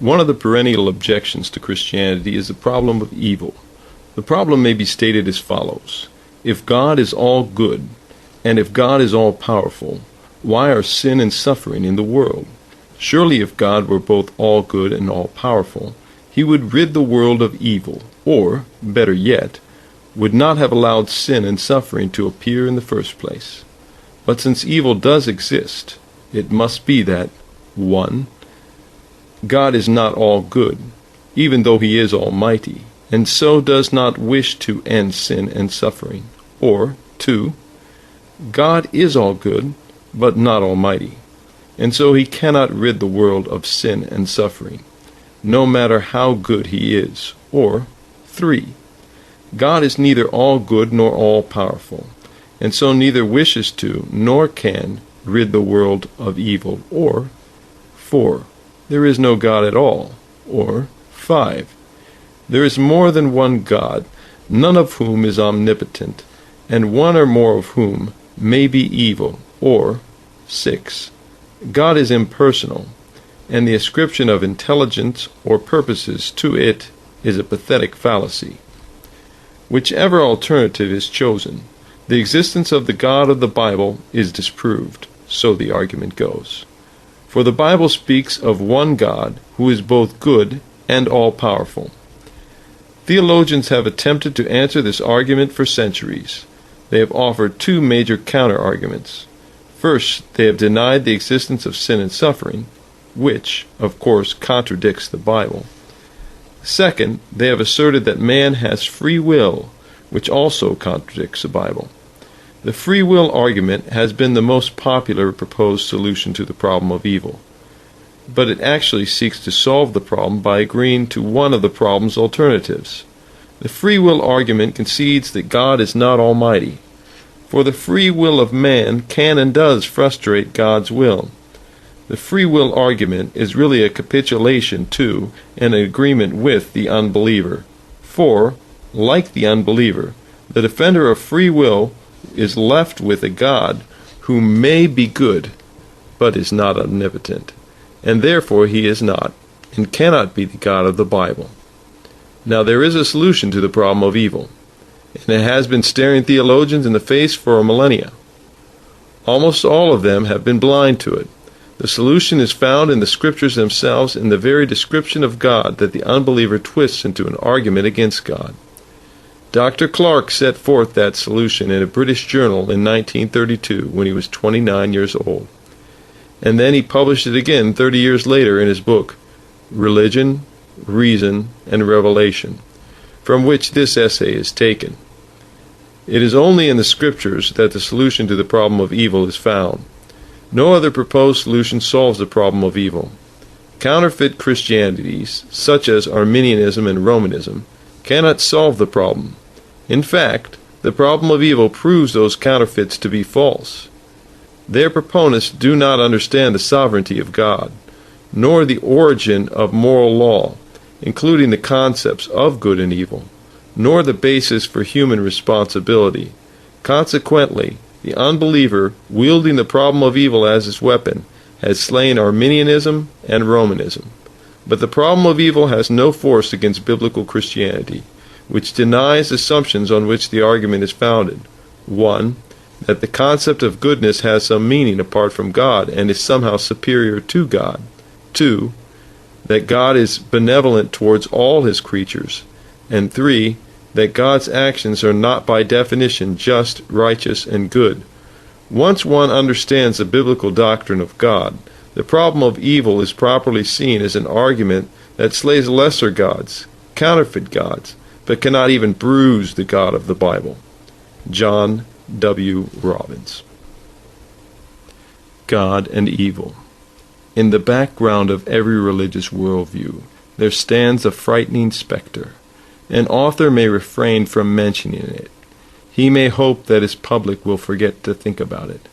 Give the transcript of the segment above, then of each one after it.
One of the perennial objections to Christianity is the problem of evil. The problem may be stated as follows. If God is all good, and if God is all powerful, why are sin and suffering in the world? Surely if God were both all good and all powerful, he would rid the world of evil, or, better yet, would not have allowed sin and suffering to appear in the first place. But since evil does exist, it must be that 1. God is not all good, even though he is almighty, and so does not wish to end sin and suffering. Or 2. God is all good, but not almighty, and so he cannot rid the world of sin and suffering, no matter how good he is. Or 3. God is neither all good nor all powerful, and so neither wishes to nor can rid the world of evil. Or 4. There is no God at all. Or 5. There is more than one God, none of whom is omnipotent, and one or more of whom may be evil. Or 6. God is impersonal, and the ascription of intelligence or purposes to it is a pathetic fallacy. Whichever alternative is chosen, the existence of the God of the Bible is disproved, so the argument goes. For the Bible speaks of one God who is both good and all-powerful. Theologians have attempted to answer this argument for centuries. They have offered two major counter-arguments. First, they have denied the existence of sin and suffering, which, of course, contradicts the Bible. Second, they have asserted that man has free will, which also contradicts the Bible. The free will argument has been the most popular proposed solution to the problem of evil, but it actually seeks to solve the problem by agreeing to one of the problem's alternatives. The free will argument concedes that God is not almighty, for the free will of man can and does frustrate God's will. The free will argument is really a capitulation to and an agreement with the unbeliever, for, like the unbeliever, the defender of free will is left with a God who may be good, but is not omnipotent, and therefore he is not, and cannot be the God of the Bible. Now there is a solution to the problem of evil, and it has been staring theologians in the face for a millennia. Almost all of them have been blind to it. The solution is found in the Scriptures themselves, in the very description of God that the unbeliever twists into an argument against God. Dr. Clarke set forth that solution in a British journal in 1932 when he was 29 years old. And then he published it again 30 years later in his book, Religion, Reason, and Revelation, from which this essay is taken. It is only in the Scriptures that the solution to the problem of evil is found. No other proposed solution solves the problem of evil. Counterfeit Christianities, such as Arminianism and Romanism, cannot solve the problem. In fact, the problem of evil proves those counterfeits to be false. Their proponents do not understand the sovereignty of God, nor the origin of moral law, including the concepts of good and evil, nor the basis for human responsibility. Consequently, the unbeliever, wielding the problem of evil as his weapon, has slain Arminianism and Romanism. But the problem of evil has no force against biblical Christianity, which denies assumptions on which the argument is founded. 1. That the concept of goodness has some meaning apart from God and is somehow superior to God. 2. That God is benevolent towards all his creatures. And 3. That God's actions are not by definition just, righteous, and good. Once one understands the biblical doctrine of God, the problem of evil is properly seen as an argument that slays lesser gods, counterfeit gods, but cannot even bruise the God of the Bible. John W. Robbins. God and evil. In the background of every religious worldview, there stands a frightening specter. An author may refrain from mentioning it. He may hope that his public will forget to think about it.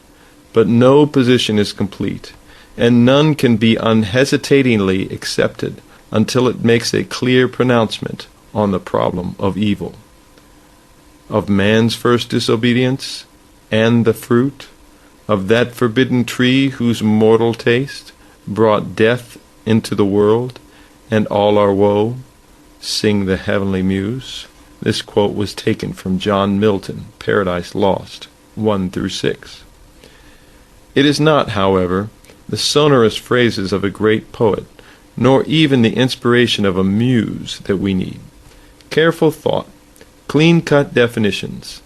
But no position is complete, and none can be unhesitatingly accepted until it makes a clear pronouncement on the problem of evil. Of man's first disobedience, and the fruit of that forbidden tree whose mortal taste brought death into the world, and all our woe, sing the heavenly muse. This quote was taken from John Milton, Paradise Lost, 1-6. It is not, however, the sonorous phrases of a great poet, nor even the inspiration of a muse that we need. Careful thought, clean-cut definitions,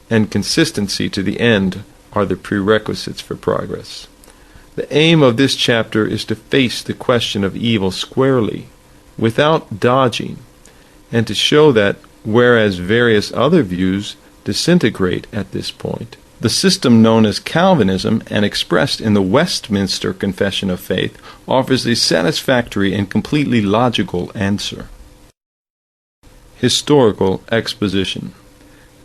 and consistency to the end are the prerequisites for progress. The aim of this chapter is to face the question of evil squarely, without dodging, and to show that, whereas various other views disintegrate at this point, the system known as Calvinism and expressed in the Westminster Confession of Faith offers a satisfactory and completely logical answer. Historical exposition.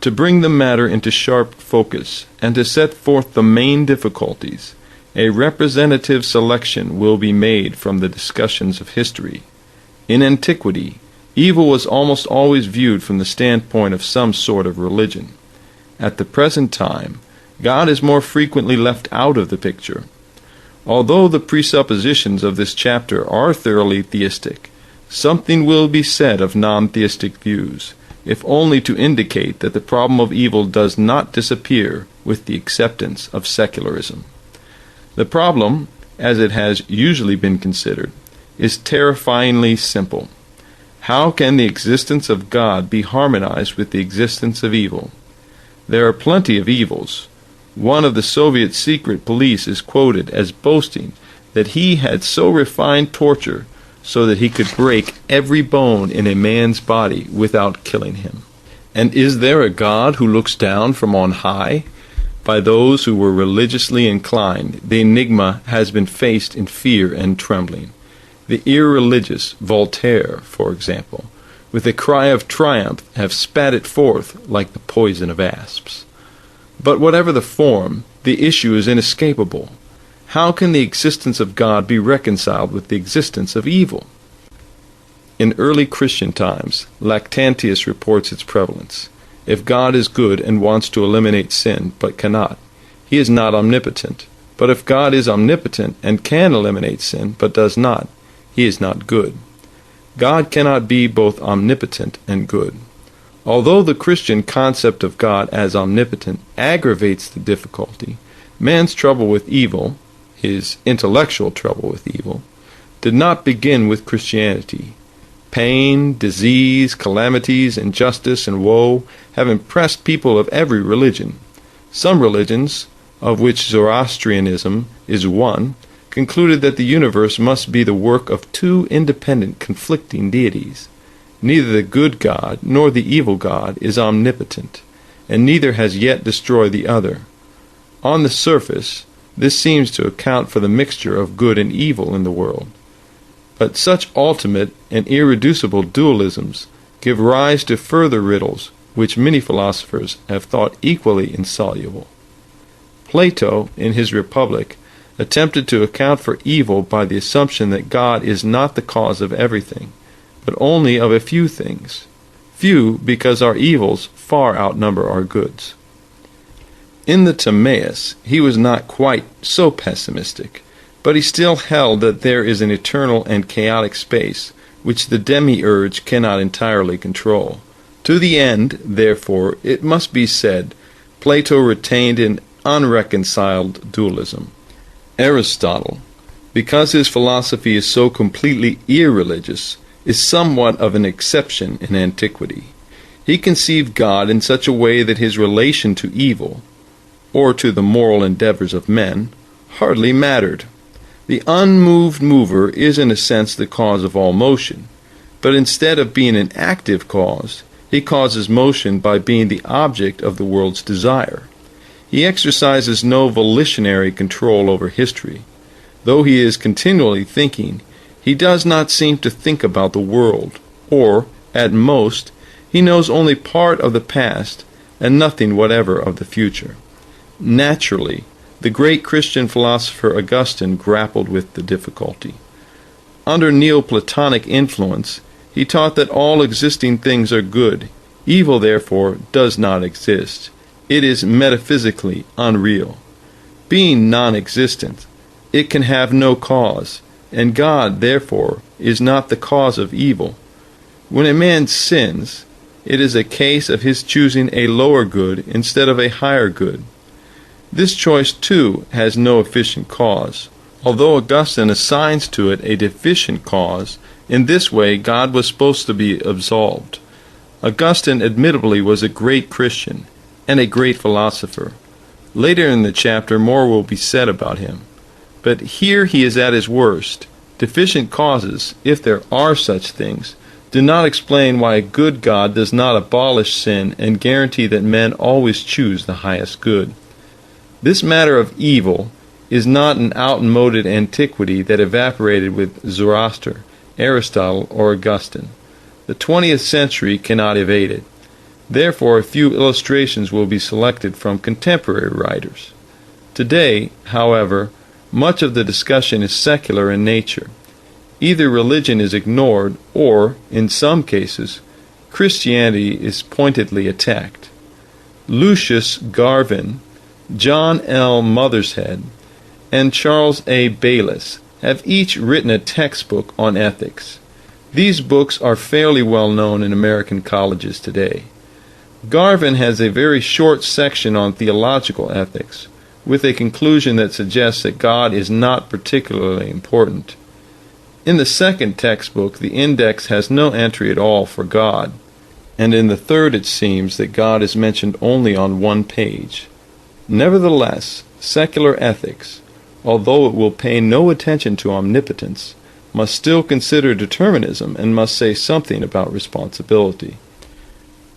To bring the matter into sharp focus and to set forth the main difficulties, a representative selection will be made from the discussions of history. In antiquity, evil was almost always viewed from the standpoint of some sort of religion. At the present time, God is more frequently left out of the picture. Although the presuppositions of this chapter are thoroughly theistic, something will be said of non-theistic views, if only to indicate that the problem of evil does not disappear with the acceptance of secularism. The problem, as it has usually been considered, is terrifyingly simple. How can the existence of God be harmonized with the existence of evil? There are plenty of evils. One of the Soviet secret police is quoted as boasting that he had so refined torture so that he could break every bone in a man's body without killing him. And is there a God who looks down from on high? By those who were religiously inclined, the enigma has been faced in fear and trembling. The irreligious, Voltaire, for example, with a cry of triumph have spat it forth like the poison of asps. But whatever the form, the issue is inescapable. How can the existence of God be reconciled with the existence of evil? In early Christian times, Lactantius reports its prevalence. If God is good and wants to eliminate sin, but cannot, he is not omnipotent. But if God is omnipotent and can eliminate sin, but does not, he is not good. God cannot be both omnipotent and good. Although the Christian concept of God as omnipotent aggravates the difficulty, man's trouble with evil, his intellectual trouble with evil, did not begin with Christianity. Pain, disease, calamities, injustice, and woe have impressed people of every religion. Some religions, of which Zoroastrianism is one, concluded that the universe must be the work of two independent, conflicting deities. Neither the good God nor the evil God is omnipotent, and neither has yet destroyed the other. On the surface, this seems to account for the mixture of good and evil in the world. But such ultimate and irreducible dualisms give rise to further riddles which many philosophers have thought equally insoluble. Plato, in his Republic, attempted to account for evil by the assumption that God is not the cause of everything, but only of a few things. Few because our evils far outnumber our goods. In the Timaeus, he was not quite so pessimistic, but he still held that there is an eternal and chaotic space which the demiurge cannot entirely control. To the end, therefore, it must be said, Plato retained an unreconciled dualism. Aristotle, because his philosophy is so completely irreligious, is somewhat of an exception in antiquity. He conceived God in such a way that his relation to evil, or to the moral endeavors of men, hardly mattered. The unmoved mover is in a sense the cause of all motion, but instead of being an active cause, he causes motion by being the object of the world's desire. He exercises no volitionary control over history. Though he is continually thinking, he does not seem to think about the world, or, at most, he knows only part of the past and nothing whatever of the future. Naturally, the great Christian philosopher Augustine grappled with the difficulty. Under Neoplatonic influence, he taught that all existing things are good. Evil, therefore, does not exist. It is metaphysically unreal. Being non-existent, it can have no cause, and God, therefore, is not the cause of evil. When a man sins, it is a case of his choosing a lower good instead of a higher good. This choice, too, has no efficient cause, although Augustine assigns to it a deficient cause. In this way, God was supposed to be absolved. Augustine admittedly was a great Christian and a great philosopher. Later in the chapter, more will be said about him. But here he is at his worst. Deficient causes, if there are such things, do not explain why a good God does not abolish sin and guarantee that men always choose the highest good. This matter of evil is not an outmoded antiquity that evaporated with Zoroaster, Aristotle, or Augustine. The 20th century cannot evade it. Therefore, a few illustrations will be selected from contemporary writers. Today, however, much of the discussion is secular in nature. Either religion is ignored or, in some cases, Christianity is pointedly attacked. Lucius Garvin, John L. Mothershead, and Charles A. Bayliss have each written a textbook on ethics. These books are fairly well known in American colleges today. Garvin has a very short section on theological ethics, with a conclusion that suggests that God is not particularly important. In the second textbook, the index has no entry at all for God, and in the third it seems that God is mentioned only on one page. Nevertheless, secular ethics, although it will pay no attention to omnipotence, must still consider determinism and must say something about responsibility.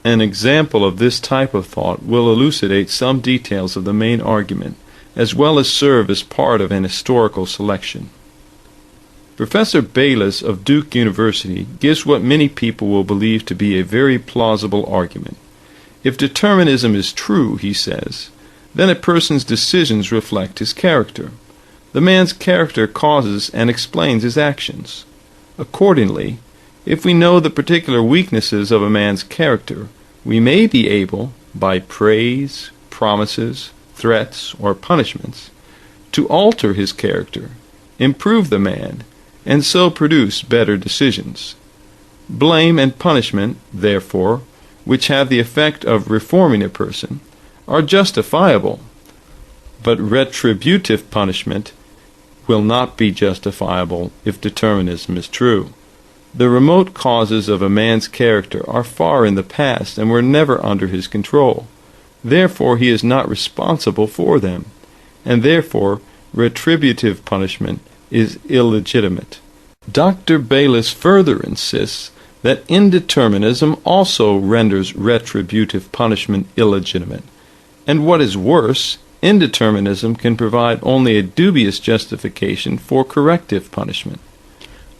An example of this type of thought will elucidate some details of the main argument, as well as serve as part of an historical selection. Professor Bayliss of Duke University gives what many people will believe to be a very plausible argument. If determinism is true, he says, then a person's decisions reflect his character. The man's character causes and explains his actions. Accordingly, if we know the particular weaknesses of a man's character, we may be able, by praise, promises, threats, or punishments, to alter his character, improve the man, and so produce better decisions. Blame and punishment, therefore, which have the effect of reforming a person, are justifiable, but retributive punishment will not be justifiable if determinism is true. The remote causes of a man's character are far in the past and were never under his control. Therefore, he is not responsible for them, and therefore retributive punishment is illegitimate. Dr. Bayliss further insists that indeterminism also renders retributive punishment illegitimate, and what is worse, indeterminism can provide only a dubious justification for corrective punishment.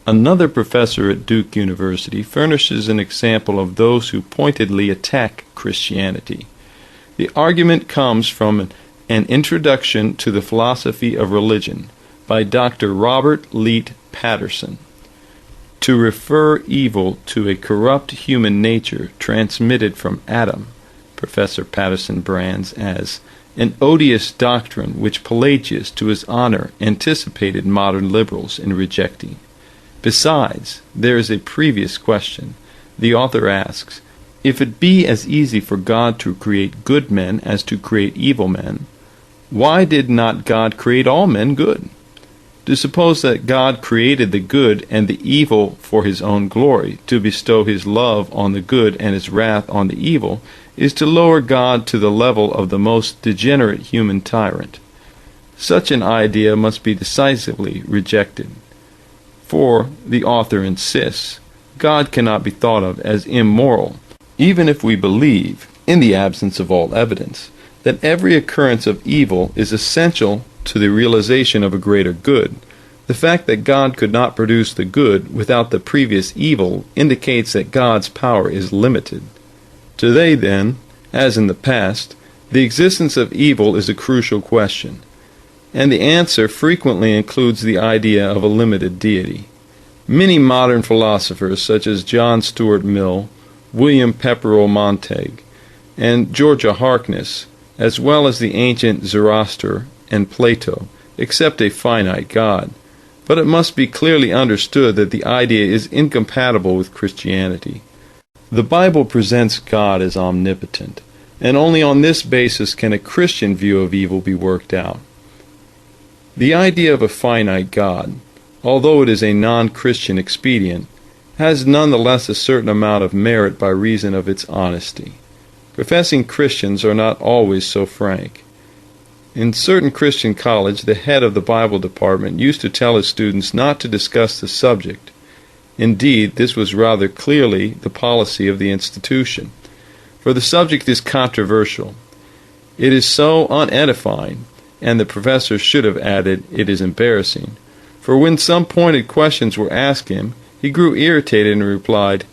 Another professor at Duke University furnishes an example of those who pointedly attack Christianity. The argument comes from an introduction to the philosophy of religion by Dr. Robert Leet Patterson. To refer evil to a corrupt human nature transmitted from Adam, Professor Patterson brands as an odious doctrine which Pelagius, to his honor, anticipated modern liberals in rejecting. Besides, there is a previous question. The author asks, if it be as easy for God to create good men as to create evil men, why did not God create all men good? To suppose that God created the good and the evil for his own glory, to bestow his love on the good and his wrath on the evil, is to lower God to the level of the most degenerate human tyrant. Such an idea must be decisively rejected. For, the author insists, God cannot be thought of as immoral, even if we believe, in the absence of all evidence, that every occurrence of evil is essential to the realization of a greater good. The fact that God could not produce the good without the previous evil indicates that God's power is limited. Today, then, as in the past, the existence of evil is a crucial question, and the answer frequently includes the idea of a limited deity. Many modern philosophers, such as John Stuart Mill, William Pepperell Montague, and Georgia Harkness, as well as the ancient Zoroaster and Plato, accept a finite God, but it must be clearly understood that the idea is incompatible with Christianity. The Bible presents God as omnipotent, and only on this basis can a Christian view of evil be worked out. The idea of a finite God, although it is a non-Christian expedient, has nonetheless a certain amount of merit by reason of its honesty. Professing Christians are not always so frank. In certain Christian college, the head of the Bible department used to tell his students not to discuss the subject. Indeed, this was rather clearly the policy of the institution, for the subject is controversial. It is so unedifying, and the professor should have added, it is embarrassing, for when some pointed questions were asked him, he grew irritated and replied,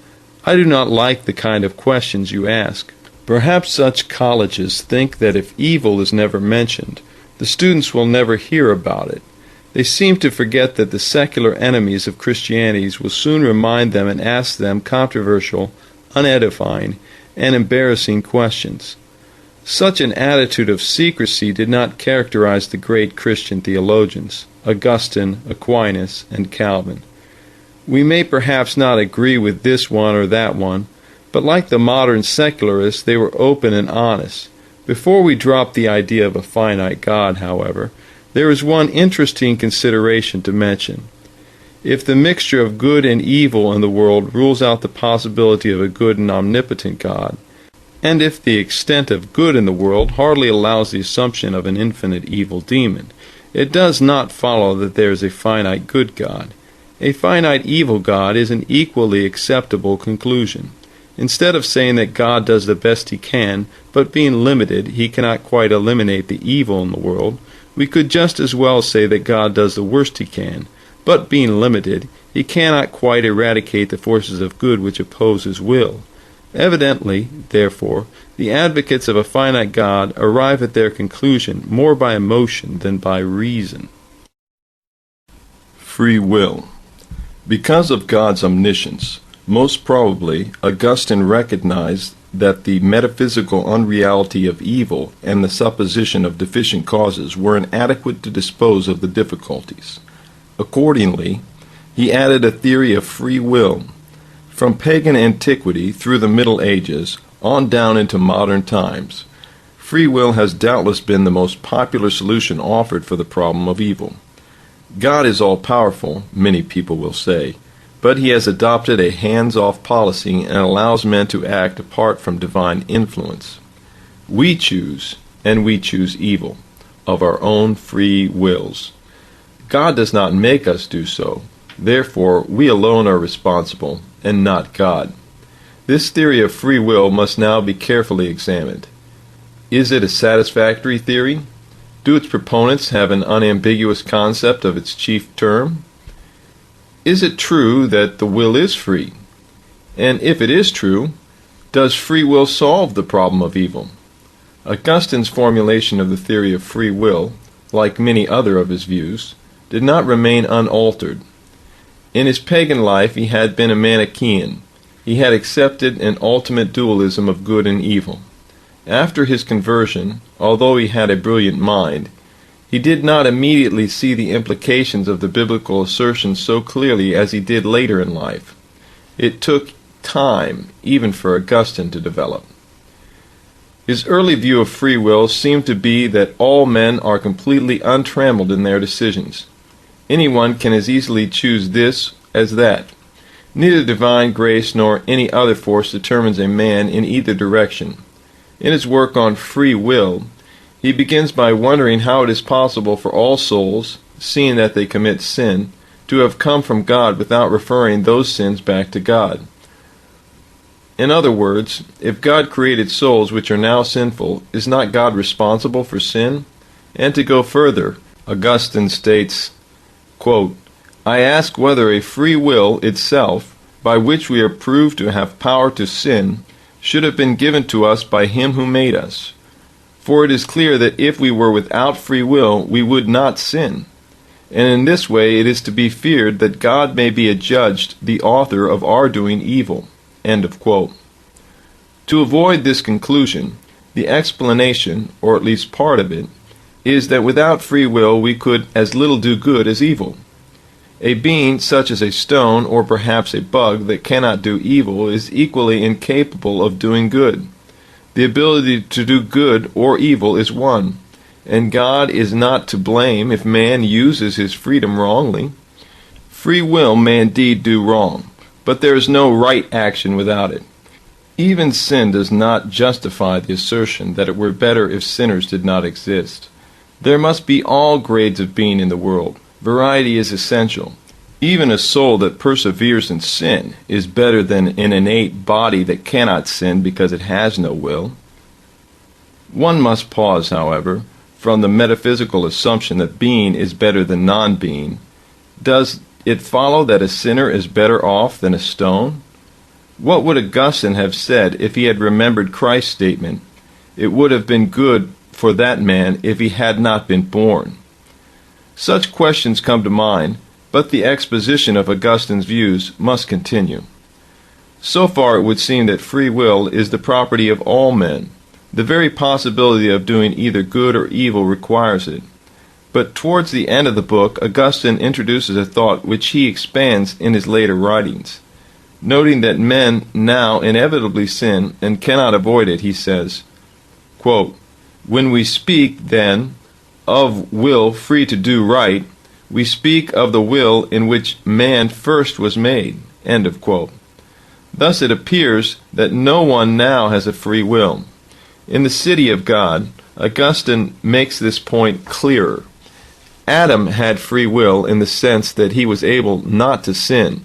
"I do not like the kind of questions you ask." Perhaps such colleges think that if evil is never mentioned, the students will never hear about it. They seem to forget that the secular enemies of Christianity will soon remind them and ask them controversial, unedifying, and embarrassing questions. Such an attitude of secrecy did not characterize the great Christian theologians, Augustine, Aquinas, and Calvin. We may perhaps not agree with this one or that one, but like the modern secularists, they were open and honest. Before we drop the idea of a finite God, however, there is one interesting consideration to mention. If the mixture of good and evil in the world rules out the possibility of a good and omnipotent God, and if the extent of good in the world hardly allows the assumption of an infinite evil demon, it does not follow that there is a finite good God. A finite evil God is an equally acceptable conclusion. Instead of saying that God does the best he can, but being limited, he cannot quite eliminate the evil in the world, we could just as well say that God does the worst he can, but being limited, he cannot quite eradicate the forces of good which oppose his will. Evidently, therefore, the advocates of a finite God arrive at their conclusion more by emotion than by reason. Free will. Because of God's omniscience, most probably, Augustine recognized that the metaphysical unreality of evil and the supposition of deficient causes were inadequate to dispose of the difficulties. Accordingly, he added a theory of free will. From pagan antiquity through the Middle Ages, on down into modern times, free will has doubtless been the most popular solution offered for the problem of evil. God is all-powerful, many people will say, but he has adopted a hands-off policy and allows men to act apart from divine influence. We choose, and we choose evil, of our own free wills. God does not make us do so. Therefore, we alone are responsible, and not God. This theory of free will must now be carefully examined. Is it a satisfactory theory? Do its proponents have an unambiguous concept of its chief term? Is it true that the will is free? And if it is true, does free will solve the problem of evil? Augustine's formulation of the theory of free will, like many other of his views, did not remain unaltered. In his pagan life he had been a Manichaean. He had accepted an ultimate dualism of good and evil. After his conversion, although he had a brilliant mind, he did not immediately see the implications of the biblical assertions so clearly as he did later in life. It took time, even for Augustine, to develop. His early view of free will seemed to be that all men are completely untrammeled in their decisions. Anyone can as easily choose this as that. Neither divine grace nor any other force determines a man in either direction. In his work on free will, he begins by wondering how it is possible for all souls, seeing that they commit sin, to have come from God without referring those sins back to God. In other words, if God created souls which are now sinful, is not God responsible for sin? And to go further, Augustine states, quote, "I ask whether a free will itself, by which we are proved to have power to sin, should have been given to us by him who made us. For it is clear that if we were without free will, we would not sin. And in this way it is to be feared that God may be adjudged the author of our doing evil." End of quote. To avoid this conclusion, the explanation, or at least part of it, is that without free will we could as little do good as evil. A being such as a stone or perhaps a bug that cannot do evil is equally incapable of doing good. The ability to do good or evil is one, and God is not to blame if man uses his freedom wrongly. Free will may indeed do wrong, but there is no right action without it. Even sin does not justify the assertion that it were better if sinners did not exist. There must be all grades of being in the world. Variety is essential. Even a soul that perseveres in sin is better than an innate body that cannot sin because it has no will. One must pause, however, from the metaphysical assumption that being is better than non-being. Does it follow that a sinner is better off than a stone? What would Augustine have said if he had remembered Christ's statement, "It would have been good for that man if he had not been born"? Such questions come to mind, but the exposition of Augustine's views must continue. So far it would seem that free will is the property of all men. The very possibility of doing either good or evil requires it. But towards the end of the book, Augustine introduces a thought which he expands in his later writings. Noting that men now inevitably sin and cannot avoid it, he says, quote, "When we speak, then, of will free to do right, we speak of the will in which man first was made." End of quote. Thus it appears that no one now has a free will. In the City of God, Augustine makes this point clearer. Adam had free will in the sense that he was able not to sin.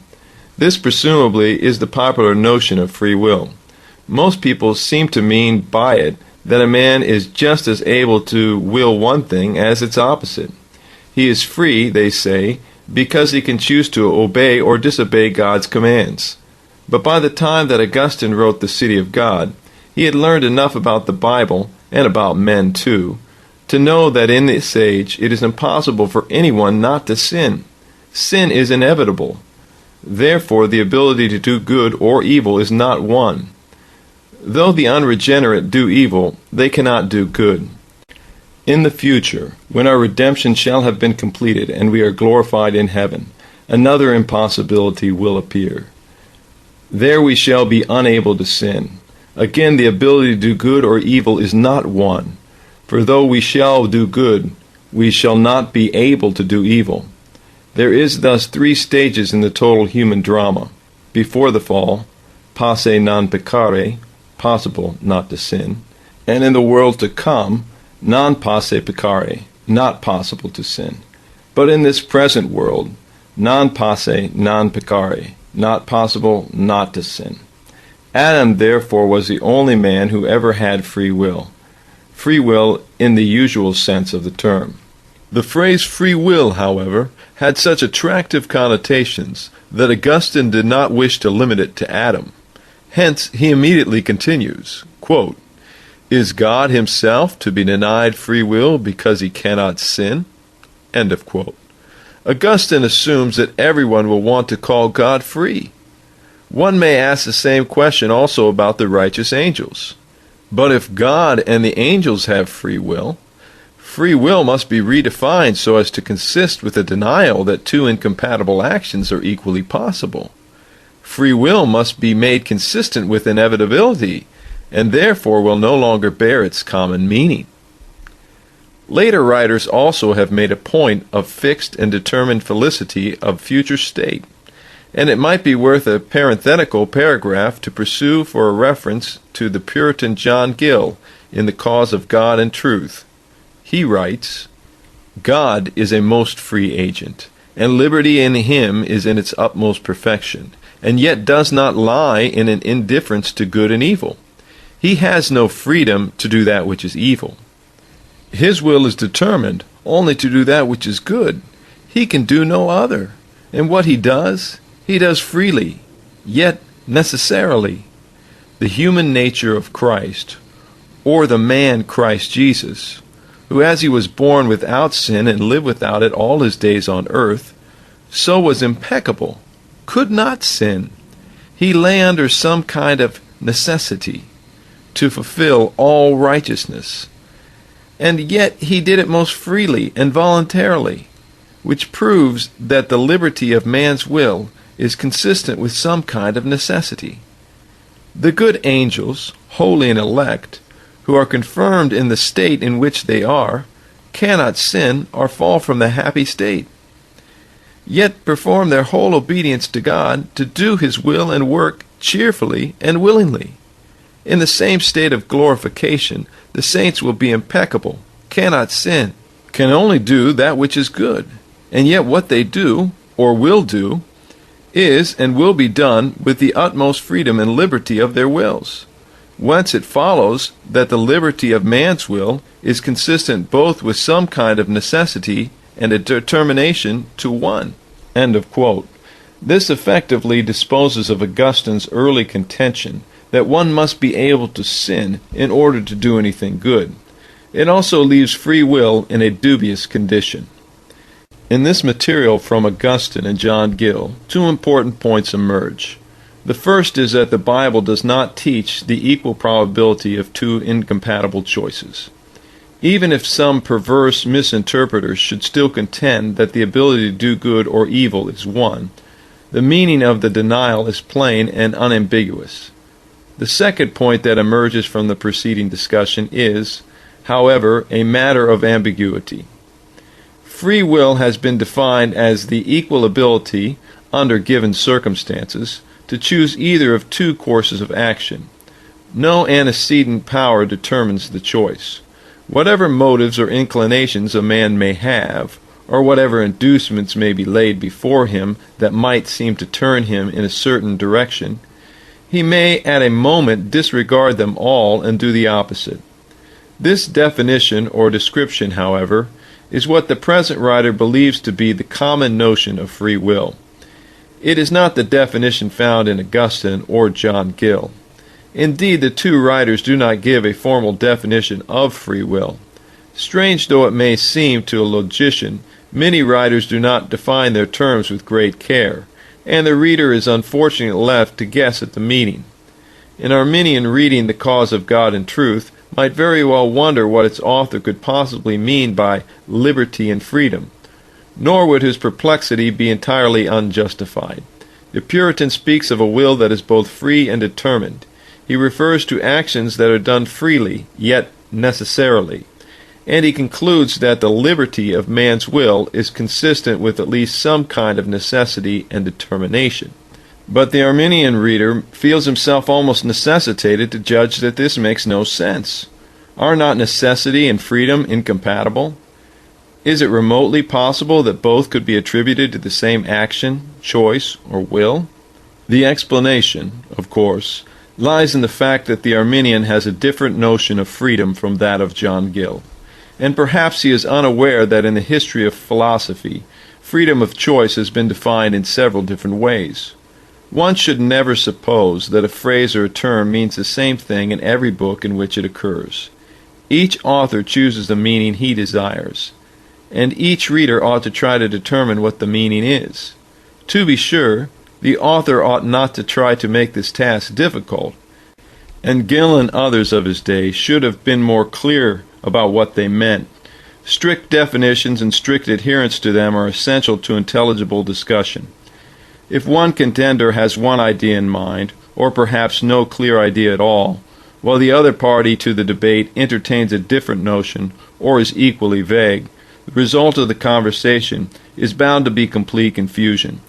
This presumably is the popular notion of free will. Most people seem to mean by it that a man is just as able to will one thing as its opposite. He is free, they say, because he can choose to obey or disobey God's commands. But by the time that Augustine wrote The City of God, he had learned enough about the Bible, and about men too, to know that in this age it is impossible for anyone not to sin. Sin is inevitable. Therefore, the ability to do good or evil is not one. Though the unregenerate do evil, they cannot do good. In the future, when our redemption shall have been completed and we are glorified in heaven, another impossibility will appear. There we shall be unable to sin. Again, the ability to do good or evil is not one. For though we shall do good, we shall not be able to do evil. There is thus 3 stages in the total human drama. Before the fall, posse non peccare, possible not to sin, and in the world to come, non posse peccare, not possible to sin. But in this present world, non posse non peccare, not possible not to sin. Adam, therefore, was the only man who ever had free will. Free will in the usual sense of the term. The phrase free will, however, had such attractive connotations that Augustine did not wish to limit it to Adam. Hence, he immediately continues, quote, "Is God himself to be denied free will because he cannot sin?" End of quote. Augustine assumes that everyone will want to call God free. One may ask the same question also about the righteous angels. But if God and the angels have free will must be redefined so as to consist with the denial that 2 incompatible actions are equally possible. Free will must be made consistent with inevitability, and therefore will no longer bear its common meaning. Later writers also have made a point of fixed and determined felicity of future state, and it might be worth a parenthetical paragraph to pursue for a reference to the Puritan John Gill in The Cause of God and Truth. He writes, "God is a most free agent, and liberty in him is in its utmost perfection, and yet does not lie in an indifference to good and evil. He has no freedom to do that which is evil. His will is determined only to do that which is good. He can do no other, and what he does freely, yet necessarily. The human nature of Christ, or the man Christ Jesus, who as he was born without sin and lived without it all his days on earth, so was impeccable, could not sin. He lay under some kind of necessity to fulfill all righteousness, and yet he did it most freely and voluntarily. which proves that the liberty of man's will is consistent with some kind of necessity. The good angels, holy and elect, who are confirmed in the state in which they are, cannot sin or fall from the happy state, yet perform their whole obedience to God to do His will and work cheerfully and willingly. In the same state of glorification, the saints will be impeccable, cannot sin, can only do that which is good, and yet what they do, or will do, is and will be done with the utmost freedom and liberty of their wills. Whence it follows that the liberty of man's will is consistent both with some kind of necessity and a determination to one. End of quote. This effectively disposes of Augustine's early contention that one must be able to sin in order to do anything good. It also leaves free will in a dubious condition. In this material from Augustine and John Gill, two important points emerge. The first is that the Bible does not teach the equal probability of two incompatible choices. Even if some perverse misinterpreters should still contend that the ability to do good or evil is one, the meaning of the denial is plain and unambiguous. The second point that emerges from the preceding discussion is, however, a matter of ambiguity. Free will has been defined as the equal ability, under given circumstances, to choose either of two courses of action. No antecedent power determines the choice. Whatever motives or inclinations a man may have, or whatever inducements may be laid before him that might seem to turn him in a certain direction, he may at a moment disregard them all and do the opposite. This definition or description, however, is what the present writer believes to be the common notion of free will. It is not the definition found in Augustine or John Gill. Indeed, the two writers do not give a formal definition of free will. Strange though it may seem to a logician, many writers do not define their terms with great care, and the reader is unfortunately left to guess at the meaning. An Arminian reading The Cause of God and Truth might very well wonder what its author could possibly mean by liberty and freedom, nor would his perplexity be entirely unjustified. The Puritan speaks of a will that is both free and determined. He refers to actions that are done freely, yet necessarily, and he concludes that the liberty of man's will is consistent with at least some kind of necessity and determination. But the Arminian reader feels himself almost necessitated to judge that this makes no sense. Are not necessity and freedom incompatible? Is it remotely possible that both could be attributed to the same action, choice, or will? The explanation, of course, lies in the fact that the Arminian has a different notion of freedom from that of John Gill, and perhaps he is unaware that in the history of philosophy, freedom of choice has been defined in several different ways. One should never suppose that a phrase or a term means the same thing in every book in which it occurs. Each author chooses the meaning he desires, and each reader ought to try to determine what the meaning is. To be sure, the author ought not to try to make this task difficult, and Gill and others of his day should have been more clear about what they meant. Strict definitions and strict adherence to them are essential to intelligible discussion. If one contender has one idea in mind, or perhaps no clear idea at all, while the other party to the debate entertains a different notion or is equally vague, the result of the conversation is bound to be complete confusion.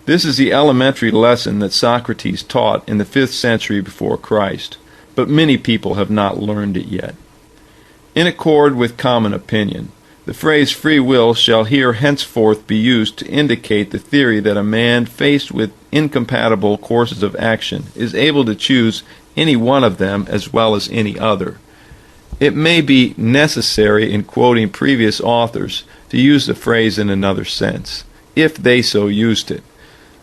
This is the elementary lesson that Socrates taught in the 5th century before Christ, but many people have not learned it yet. In accord with common opinion, the phrase free will shall here henceforth be used to indicate the theory that a man faced with incompatible courses of action is able to choose any one of them as well as any other. It may be necessary in quoting previous authors to use the phrase in another sense, if they so used it.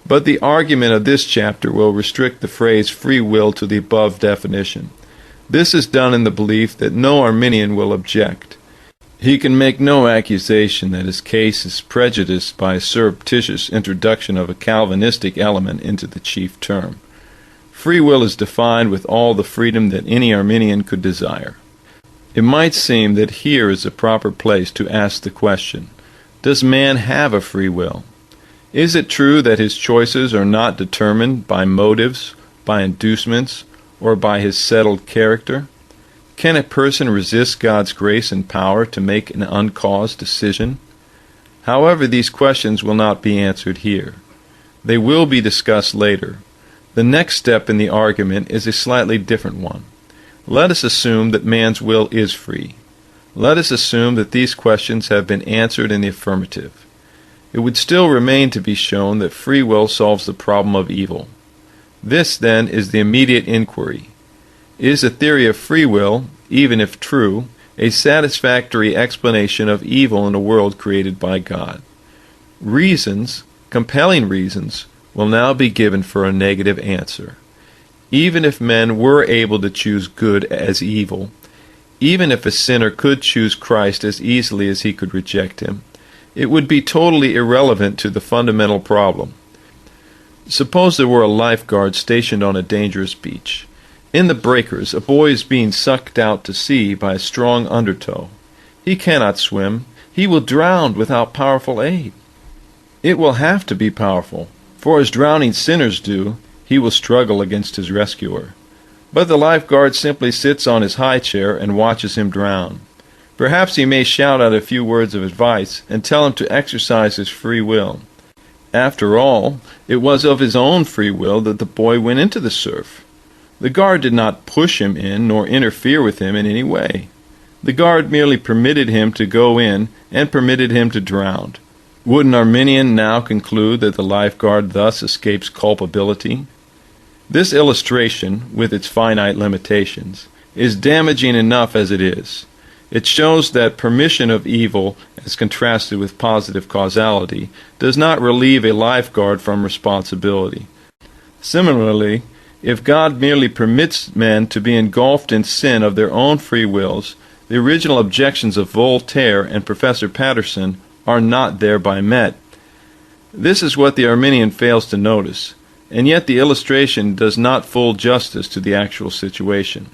But the argument of this chapter will restrict the phrase free will to the above definition. This is done in the belief that no Arminian will object. He can make no accusation that his case is prejudiced by a surreptitious introduction of a Calvinistic element into the chief term. Free will is defined with all the freedom that any Arminian could desire. It might seem that here is the proper place to ask the question, Does man have a free will? Is it true that his choices are not determined by motives, by inducements, or by his settled character? Can a person resist God's grace and power to make an uncaused decision? However, these questions will not be answered here. They will be discussed later. The next step in the argument is a slightly different one. Let us assume that man's will is free. Let us assume that these questions have been answered in the affirmative. It would still remain to be shown that free will solves the problem of evil. This, then, is the immediate inquiry. Is the theory of free will, even if true, a satisfactory explanation of evil in a world created by God? Reasons, compelling reasons, will now be given for a negative answer. Even if men were able to choose good as evil, even if a sinner could choose Christ as easily as he could reject him, it would be totally irrelevant to the fundamental problem. Suppose there were a lifeguard stationed on a dangerous beach. In the breakers, a boy is being sucked out to sea by a strong undertow. He cannot swim. He will drown without powerful aid. It will have to be powerful, for as drowning sinners do, he will struggle against his rescuer. But the lifeguard simply sits on his high chair and watches him drown. Perhaps he may shout out a few words of advice and tell him to exercise his free will. After all, it was of his own free will that the boy went into the surf. The guard did not push him in nor interfere with him in any way. The guard merely permitted him to go in and permitted him to drown. Would an Arminian now conclude that the lifeguard thus escapes culpability? This illustration, with its finite limitations, is damaging enough as it is. It shows that permission of evil, as contrasted with positive causality, does not relieve a lifeguard from responsibility. Similarly, if God merely permits men to be engulfed in sin of their own free wills, the original objections of Voltaire and Professor Patterson are not thereby met. This is what the Arminian fails to notice, and yet the illustration does not full justice to the actual situation.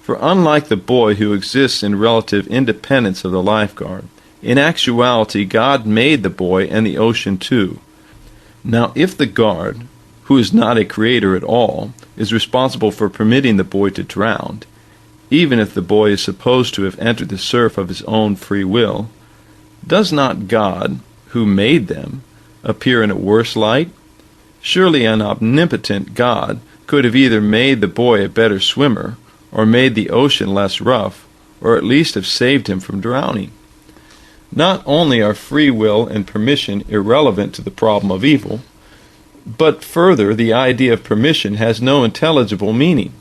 For unlike the boy who exists in relative independence of the lifeguard, in actuality God made the boy and the ocean too. Now if the guard, who is not a creator at all, is responsible for permitting the boy to drown, even if the boy is supposed to have entered the surf of his own free will, does not God, who made them, appear in a worse light? Surely an omnipotent God could have either made the boy a better swimmer, or made the ocean less rough, or at least have saved him from drowning. Not only are free will and permission irrelevant to the problem of evil, but further, the idea of permission has no intelligible meaning.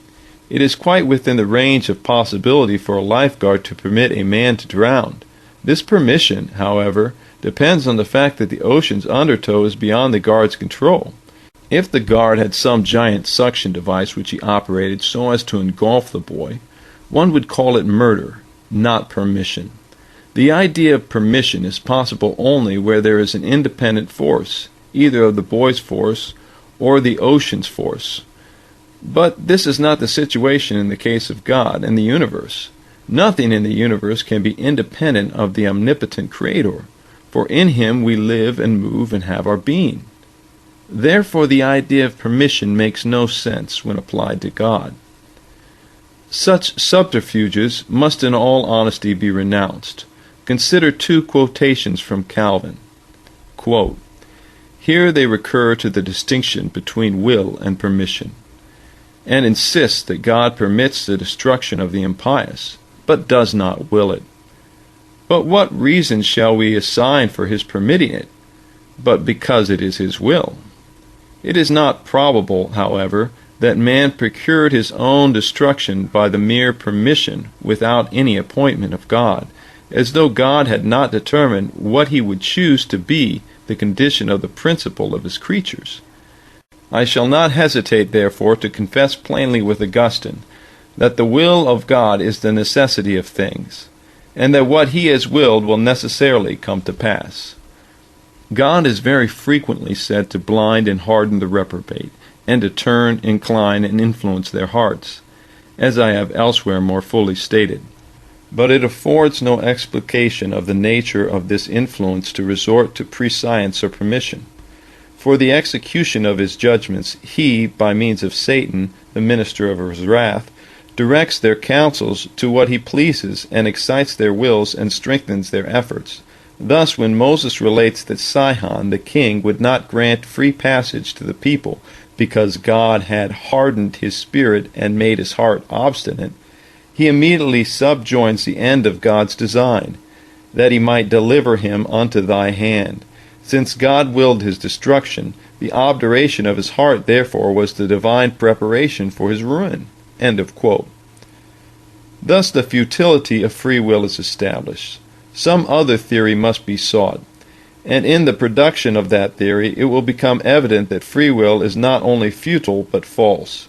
It is quite within the range of possibility for a lifeguard to permit a man to drown. This permission, however, depends on the fact that the ocean's undertow is beyond the guard's control. If the guard had some giant suction device which he operated so as to engulf the boy, one would call it murder, not permission. The idea of permission is possible only where there is an independent force, either of the boy's force or the ocean's force. But this is not the situation in the case of God and the universe. Nothing in the universe can be independent of the omnipotent Creator, for in Him we live and move and have our being. Therefore the idea of permission makes no sense when applied to God. Such subterfuges must in all honesty be renounced. Consider two quotations from Calvin. Quote, "Here they recur to the distinction between will and permission, and insist that God permits the destruction of the impious, but does not will it. But what reason shall we assign for His permitting it, but because it is His will? It is not probable, however, that man procured his own destruction by the mere permission without any appointment of God, as though God had not determined what He would choose to be the condition of the principle of His creatures. I shall not hesitate, therefore, to confess plainly with Augustine that the will of God is the necessity of things, and that what He has willed will necessarily come to pass. God is very frequently said to blind and harden the reprobate, and to turn, incline, and influence their hearts, as I have elsewhere more fully stated. but it affords no explication of the nature of this influence to resort to prescience or permission. For the execution of his judgments, he, by means of Satan, the minister of his wrath, directs their counsels to what he pleases, and excites their wills and strengthens their efforts. Thus, when Moses relates that Sihon, the king, would not grant free passage to the people because God had hardened his spirit and made his heart obstinate, he immediately subjoins the end of God's design, that he might deliver him unto thy hand. Since God willed his destruction, the obduration of his heart, therefore, was the divine preparation for his ruin. End of quote. Thus the futility of free will is established. Some other theory must be sought, and in the production of that theory it will become evident that free will is not only futile but false.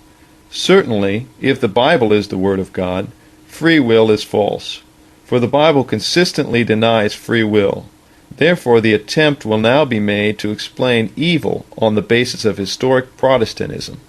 Certainly, if the Bible is the Word of God, free will is false, for the Bible consistently denies free will. Therefore, the attempt will now be made to explain evil on the basis of historic Protestantism.